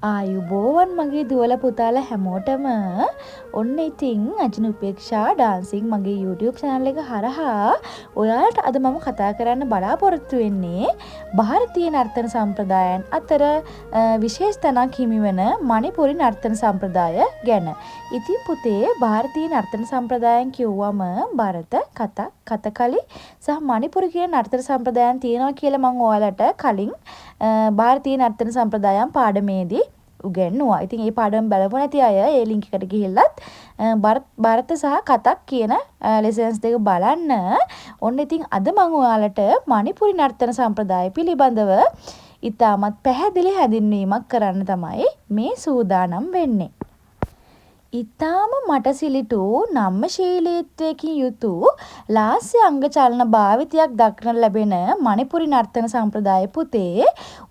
ආයුබෝවන් මගේ දුවල පුතාලා හැමෝටම. ඔන්න ඉතින් අජින උපේක්ෂා ඩාන්සින් මගේ YouTube channel එක හරහා ඔයාලට අද මම කතා කරන්න බලාපොරොත්තු වෙන්නේ ಭಾರತೀಯ නර්තන සම්ප්‍රදායන් අතර විශේෂ තැනක් හිමි වෙන මණිපුරි නර්තන සම්ප්‍රදාය ගැන. ඉතින් පුතේ ಭಾರತೀಯ නර්තන සම්ප්‍රදායන් කිව්වම භරත, කතක්, කතකලි සහ මණිපුරි කියන නර්තන සම්ප්‍රදායන් තියෙනවා කියලා මම ඔයාලට කලින් ಭಾರತೀಯ නර්තන සම්ප්‍රදායන් පාඩමේදී උගන්වුවා. ඉතින් මේ පාඩම බලපො නැති අය ඒ ලින්ක් එකට ගිහිල්ලත් භරත සහ කතක් කියන ලෙසන්ස් දෙක බලන්න. ඔන්න ඉතින් අද මම ඔයාලට මණිපුරි නර්තන සම්ප්‍රදාය පිළිබඳව ඉතාමත් පැහැදිලි හැඳින්වීමක් කරන්න තමයි මේ සූදානම් වෙන්නේ. ඉතාම මටසිලිටු නම්‍යශීලීත්වයකින් යුතු ලාස්‍ය අංග චලන භාවිතයක් දක්නට ලැබෙන මණිපුරි නර්තන සම්ප්‍රදාය පුතේ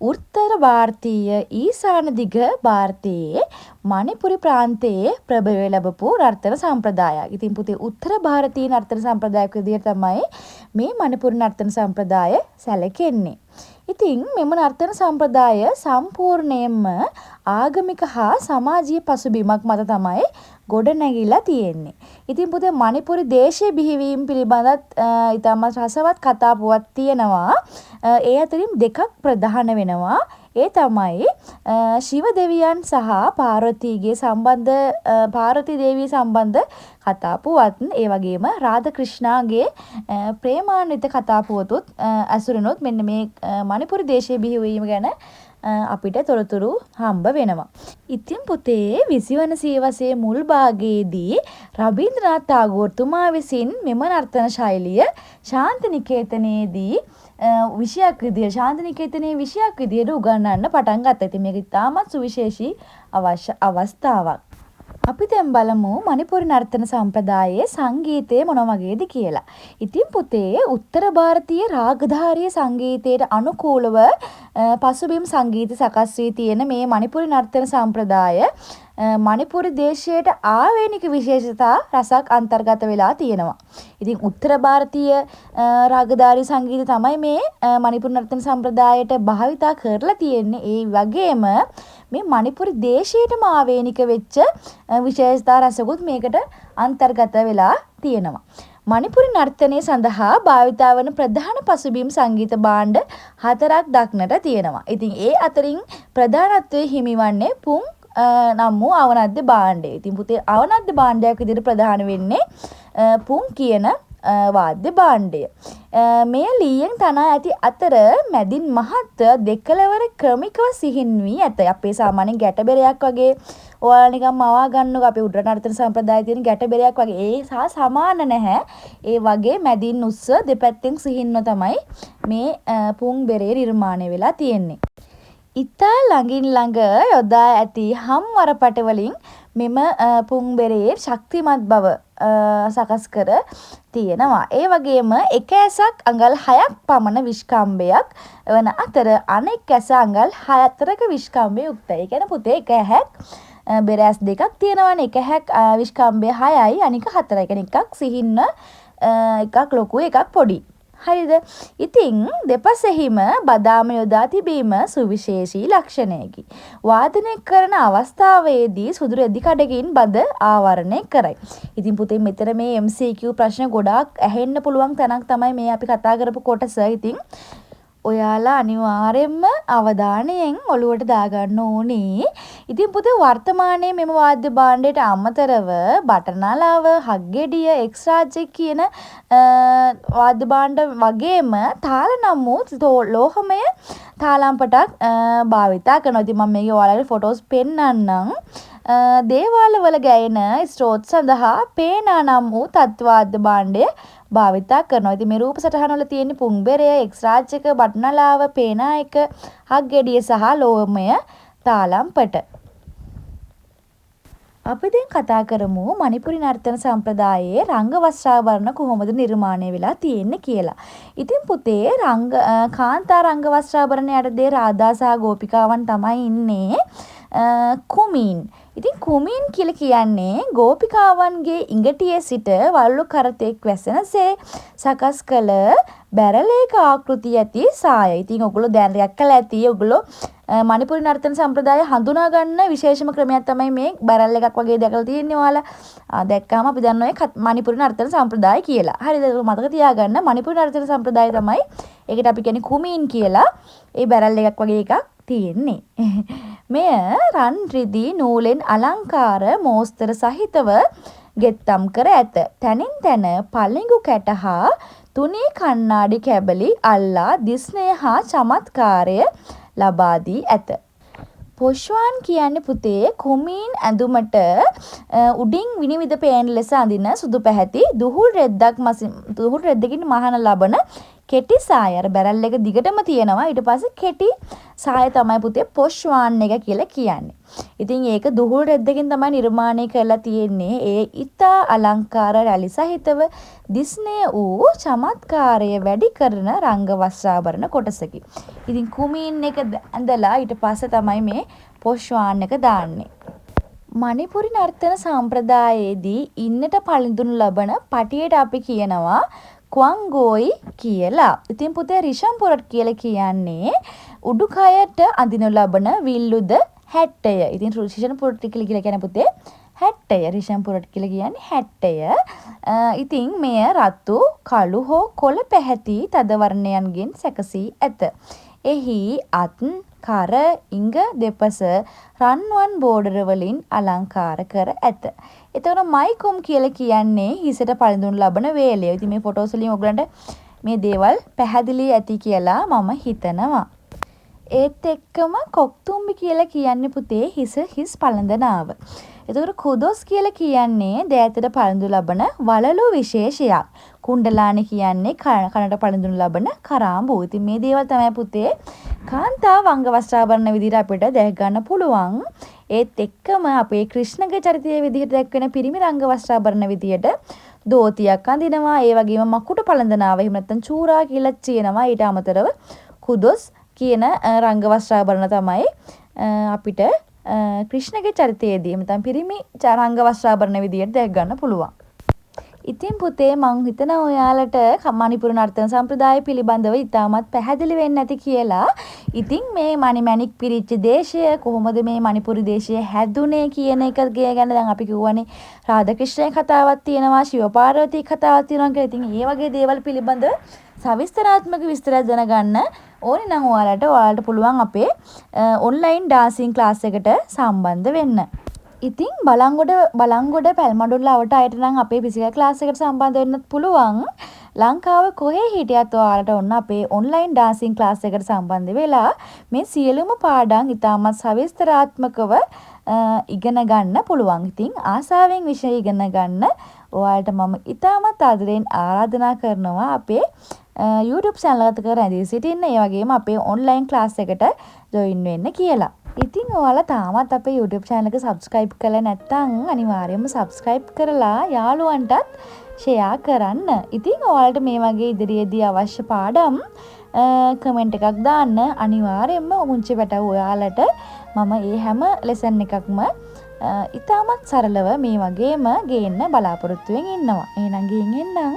උත්තර ಭಾರತೀಯ ඊසාන දිග ಭಾರತයේ මණිපුරි ප්‍රාන්තයේ ප්‍රභවය ලැබපු නර්තන සම්ප්‍රදායක්. ඉතින් පුතේ උත්තර ಭಾರತೀಯ නර්තන සම්ප්‍රදායක් විදිහට තමයි මේ මණිපුරි නර්තන සම්ප්‍රදාය සැලකෙන්නේ. ඉතින් මෙම නර්තන සම්ප්‍රදාය සම්පූර්ණයෙන්ම ආගමික හා සමාජීය පසුබිමක් මත තමයි ගොඩ නැගිලා තියෙන්නේ. ඉතින් පුතේ මණිපුරි දේශීය බිහිවීම පිළිබඳත් ඉතාමත් රසවත් කතා පුවත් තියෙනවා. ඒ අතරින් දෙකක් ප්‍රධාන වෙනවා. ඒ තමයි ශිව දෙවියන් සහ පාර්වතීගේ සම්බන්ධ පාර්වතී දේවිය සම්බන්ධ කතා පුවත්, ඒ වගේම රාධා-ක්‍රිෂ්ණාගේ ප්‍රේමාන්විත කතා පුවතුත් ඇසුරෙනුත් මෙන්න මේ මණිපුරි දේශීය බිහිවීම ගැන අපිට තොරතුරු හම්බ වෙනවා. ඉතින් පුතේ 20 වන සියවසේ මුල් භාගයේදී රබීන්ද්‍රනාත් tagore තුමා විසින් මෙම නර්තන ශෛලිය ශාන්තිනිකේතනයේදී විෂයක් විදියට ශාන්තිනිකේතනයේ විෂයක් විදියට උගන්වන්න පටන් ගත්තා. ඉතින් මේක ඉතාමත් සුවිශේෂී අවස්ථාවක්. අපි දැන් බලමු මණිපුරි නර්තන සම්ප්‍රදායේ සංගීතය මොන වගේද කියලා. ඉතින් පුතේ උත්තර ಭಾರತೀಯ රාගධාරීය සංගීතයට අනුකූලව පසුබිම් සංගීත සකස් වී තියෙන මේ මණිපුරි නර්තන සම්ප්‍රදාය මණිපුරි දේශයට ආවේනික විශේෂතා රසක් අන්තර්ගත වෙලා තියෙනවා. ඉතින් උත්තර ಭಾರತೀය රාගධාරී සංගීතය තමයි මේ මණිපුරි නර්තන සම්ප්‍රදායට භාවිතා කරලා තියෙන්නේ. ඒ වගේම මේ මණිපුරි දේශයටම ආවේනික වෙච්ච විශේෂතා රසකුත් මේකට අන්තර්ගත වෙලා තියෙනවා. මණිපුරි නර්තනය සඳහා භාවිතා වන ප්‍රධාන පසුබිම් සංගීත භාණ්ඩ 4ක් දක්නට තියෙනවා. ඉතින් ඒ අතරින් ප්‍රධානත්වයේ හිමිවන්නේ පුං නම් වූ අවනද්ද භාණ්ඩය. ඉතින් පුතේ අවනද්ද භාණ්ඩයක් විදිහට ප්‍රධාන වෙන්නේ පුං කියන වාද්‍ය භාණ්ඩය. මේ ලීයෙන් තනා ඇති අතර මැදින් මහත් දෙකලවර ක්‍රමිකව සිහින් වී ඇත. අපේ සාමාන්‍යයෙන් ගැටබෙරයක් වගේ ඔයාලා නිකන් මවා ගන්නකො අපේ උඩරට නර්තන සම්ප්‍රදායේ තියෙන ගැටබෙරයක් වගේ ඒ සහ සමාන නැහැ. ඒ වගේ මැදින් උස්ස දෙපැත්තෙන් සිහින්ව තමයි මේ පුං බෙරේ නිර්මාණය වෙලා තියෙන්නේ. ඉතා ළඟින් ළඟ යොදා ඇති හම්වරපට වලින් මෙම පුං බෙරේ ශක්තිමත් බව සකස් කර තියෙනවා. ඒ වගේම එක ඇසක් අඟල් 6ක් පමණ විස්කම්බයක් වන අතර අනෙක් ඇස අඟල් 4ක විස්කම්බය යුක්තයි. ඒ කියන්නේ පුතේ එක ඇහැක් බෙර ඇස් දෙකක් තියෙනවානේ. එක ඇහැක් විස්කම්බය 6යි අනික 4යි. ඒ කියන්නේ එකක් සිහින්න එකක් ලොකු එකක් පොඩි. හරිද? ඉතින් දෙපසෙහිම බදාම යොදා තිබීම සුවිශේෂී ලක්ෂණයකි. වාදනය කරන අවස්ථාවේදී සුදු රෙදි කඩකින් බද ආවරණය කරයි. ඉතින් පුතේ මෙතන මේ MCQ ප්‍රශ්න ගොඩාක් ඇහෙන්න පුළුවන් තැනක් තමයි මේ අපි කතා කරපු කොටස. ඉතින් ඔයාලා අනිවාර්යයෙන්ම අවධානයෙන් ඔලුවට දාගන්න ඕනේ. ඉතින් පුතේ වර්තමානයේ මෙම වාද්‍ය භාණ්ඩයට අමතරව බටනලාව, හක්ගෙඩිය, එක්ස්රාජ්‍ය කියන වාද්‍ය භාණ්ඩ වගේම තාල නම් වූ ලෝහමය තාලම්පටක් භාවිතා කරනවා. ඉතින් මම මේකේ ඔයාලට ෆොටෝස් පෙන්නන්නම්. දේවාලවල ගැයෙන ස්ත්‍රෝත් සඳහා පේනා නම් වූ තත්වාද්‍ය භාණ්ඩය භාවිතා කරනවා. ඉතින් මේ රූප සටහන වල තියෙන පුං බෙරය, එක්ස්රාජ්‍යක, බටනලාව, පේනා එක, හක්ගෙඩිය සහ ලෝහමය තාලම්පට. අපි දැන් කතා කරමු මණිපුරි නර්තන සම්ප්‍රදායේ රංග වස්ත්‍රාභරණ කොහොමද නිර්මාණය වෙලා තියෙන්නේ කියලා. ඉතින් පුතේ කාන්තා රංග වස්ත්‍රාභරණ යටතේ රාධා සහ ගෝපිකාවන් තමයි ඉන්නේ. කුමීන්. ඉතින් කුමීන් කියලා කියන්නේ ගෝපිකාවන්ගේ ඉඟටියේ සිට වළලු කරතෙක් වැසෙනසේ සකස් කළ බැරලේක ආකෘතිය ඇති සාය. ඉතින් ඔයගොල්ලෝ දැන් දැක්කලා ඇති. ඔයගොල්ලෝ මණිපුරි නර්තන සම්ප්‍රදාය හඳුනා ගන්න විශේෂම ක්‍රමයක් තමයි මේ බැරල් එකක් වගේ දැකලා තියෙන්නේ ඔයාලා. දැක්කම අපි දන්නවා ඒ මණිපුරි නර්තන සම්ප්‍රදාය කියලා. හරිද? මතක තියාගන්න මණිපුරි නර්තන සම්ප්‍රදාය තමයි ඒකට අපි කියන්නේ කුමීන් කියලා. ඒ බැරල් එකක් වගේ එකක් තියෙන්නේ. මෙය රන් රිදී නූලෙන් අලංකාර මෝස්තර සහිතව ගෙත්තම් කර ඇත. තනින් තන පළඟු කැට හා තුනී කණ්ණාඩි කැබලි අල්ලා දිස්නය හා චමත්කාරය ලබා දී ඇත. පොෂ්වාන් කියන්නේ පුතේ කුමීන් ඇඳුමට උඩින් විනිවිද පේන ලෙස අඳින සුදු පැහැති දුහුල් රෙද්දකින් මහන ලබන කෙටි සාය. අර බැරල් එක දිගටම තියෙනවා. ඊට පස්සේ කෙටි සාය තමයි පුතේ පොෂ්වාන් එක කියලා කියන්නේ. ඉතින් ඒක දුහුල් රෙද්දකින් තමයි නිර්මාණය කරලා තියෙන්නේ. ඒ ඉතා අලංකාර රැලි සහිතව දිස්නය වූ චමත්කාරය වැඩි කරන රංග වස්ත්‍රාභරණ කොටසකි. ඉතින් කුමීන් එක ඇඳලා ඊට පස්සේ තමයි මේ පොෂ්වාන් එක දාන්නේ. මණිපුරි නර්තන සම්ප්‍රදායයේදී ඉන්නට පළඳුණු ලබන පටියට අපි කියනවා ක්වංගෝයි කියලා. ඉතින් පුතේ රිෂම්පුරට් කියලා කියන්නේ උඩුකයට අඳිනු ලබන විල්ලුද හැට්ටය. ඉතින් රිෂම්පුරට් කියලා කියන්නේ පුතේ හැට්ටය. රිෂම්පුරට් කියලා කියන්නේ හැට්ටය. ඉතින් මෙය රතු, කළු හෝ කොළ පැහැති තද වර්ණයන්ගෙන් සැකසී ඇත. එහි අත්, කර, ඉඟ දෙපස රන්වන් බෝඩර වලින් අලංකාර කර ඇත. එතකොට මයිකොම් කියලා කියන්නේ හිසට පළඳුන් ලබන වේලය. ඉතින් මේ ෆොටෝස් වලින් ඔයගලන්ට මේ දේවල් පැහැදිලි ඇති කියලා මම හිතනවා. ඒත් එක්කම කොක්තුම්බි කියලා කියන්නේ පුතේ හිස් පළඳනාව. එතකොට කුදොස් කියලා කියන්නේ දෑතට පළඳු ලබන වලලු විශේෂයක්. කුණ්ඩලානි කියන්නේ කනට පළඳුන ලබන කරාඹු. ඉතින් මේ දේවල් තමයි පුතේ කාන්තාව අංග වස්ත්‍රාභරණ විදිහට අපිට දැක ගන්න පුළුවන්. ඒත් එක්කම අපේ ක්‍රිෂ්ණගේ චරිතයේ විදිහට දැක්වෙන පිරිමි රංග වස්ත්‍රාභරණ විදිහට දෝතියක් අඳිනවා. ඒ වගේම මකුට පළඳනාව එහෙම නැත්නම් චූරා කියලා කියනවා. ඊට අමතරව කුදොස් කියන රංග වස්ත්‍රාභරණ තමයි අපිට ක්‍රිෂ්ණගේ චරිතයේදී නැත්නම් පිරිමි රංග වස්ත්‍රාභරණ විදිහට දැක ගන්න පුළුවන්. ඉතින් පුතේ මං හිතනවා ඔයාලට මණිපුර නර්තන සම්ප්‍රදාය පිළිබඳව ඉතාමත් පැහැදිලි වෙන්න ඇති කියලා. ඉතින් මේ මණිමැණික් පිරිච්ච දේශය කොහොමද මේ මණිපුරි දේශය හැදුනේ කියන එක ගැන දැන් අපි කිව්වනේ රාධාකෘෂ්ණගේ කතාවක් තියෙනවා, ශිව පාර්වතී කතාවක් තියෙනවා කියලා. ඉතින් මේ වගේ දේවල් පිළිබඳව සවිස්තරාත්මක විස්තරයක් දැනගන්න ඕනේ නම් ඔයාලට පුළුවන් අපේ ඔන්ලයින් ඩාන්සින් ක්ලාස් එකට සම්බන්ධ වෙන්න. ඉතින් බලංගොඩ පැල්මඩුල්ල අවට අයට නම් අපේ ෆිසිකල් ක්ලාස් එකට සම්බන්ධ වෙන්නත් පුළුවන්. ලංකාව කොහේ හිටියත් ඔයාලට ඔන්න අපේ ඔන්ලයින් ඩාන්සින් ක්ලාස් එකට සම්බන්ධ වෙලා මේ සියලුම පාඩම් ඉතාමත් සවිස්තරාත්මකව ඉගෙන ගන්න පුළුවන්. ඉතින් ආසාවෙන් විෂය ඉගෙන ගන්න ඔයාලට මම ඉතාමත් ආදරෙන් ආරාධනා කරනවා අපේ YouTube channel එකට රැඳී සිටින්න. ඒ වගේම අපේ ඔන්ලයින් ක්ලාස් එකට join වෙන්න කියලා. ඉතින් ඔයාලා තාමත් අපේ YouTube channel එක subscribe කරලා නැත්නම් අනිවාර්යයෙන්ම subscribe කරලා යාළුවන්ටත් share කරන්න. ඉතින් ඔයාලට මේ වගේ ඉදිරියේදී අවශ්‍ය පාඩම් comment එකක් දාන්න අනිවාර්යයෙන්ම මුංචි පැටව ඔයාලට මම මේ හැම lesson එකක්ම ඉතාමත් සරලව මේ වගේම ගේන්න බලාපොරොත්තු වෙමින් ඉන්නවා. එහෙනම් ගිහින් එන්නම්.